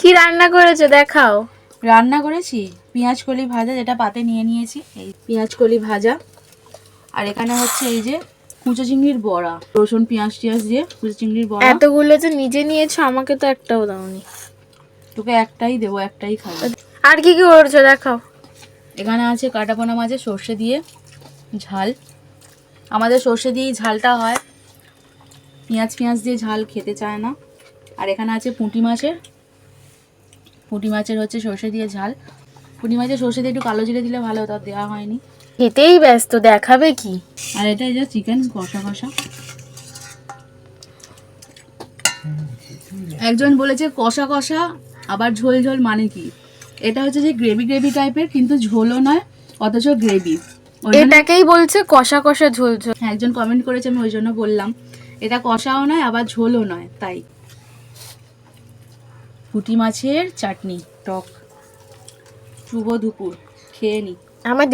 কি রান্না করেছো দেখাও। রান্না করেছি পেঁয়াজ কলি ভাজা, যেটা পাতে নিয়ে নিয়েছি, এই পেঁয়াজ কলি ভাজা। আর এখানে হচ্ছে এই যে কুচো চিংড়ির বড়া, রসুন পেঁয়াজ টিয়াজ দিয়ে কুচো চিংড়ির বড়া। এতগুলো যে নিজে নিয়েছো, আমাকে তো একটাও দাওনি। তোকে একটাই দেবো, একটাই খাবো। আর কি কি করেছো দেখাও। এখানে আছে কাটাপোনা মাছের সর্ষে দিয়ে ঝাল। আমাদের সর্ষে দিয়েই ঝালটা হয়, পেঁয়াজ দিয়ে ঝাল খেতে চায় না। আর এখানে আছে পুঁটি মাছের হচ্ছে সর্ষে দিয়ে ঝাল। পুঁটি মাছের সর্ষে দিয়ে একটু কালো জিরে দিলে ভালো হতো, আর দেওয়া হয়নি। খেতেই ব্যস্ত, দেখাবে কি? আর এটা এই যে চিকেন কষা কষা। একজন বলেছে কষা কষা আবার ঝোল ঝোল মানে কি? এটা হচ্ছে যে গ্রেভি টাইপের, কিন্তু ঝোলও নয় অথচ গ্রেভি। এটাকেই বলছে কষা কষা ঝোল ঝোল। একজন কমেন্ট করেছে, আমি ওই জন্য বললাম এটা কষাও নয় আবার ঝোলও নয়। তাই পুঁটি মাছের চাটনি টক। শুভ দুপুর, খেয়ে নি। আমার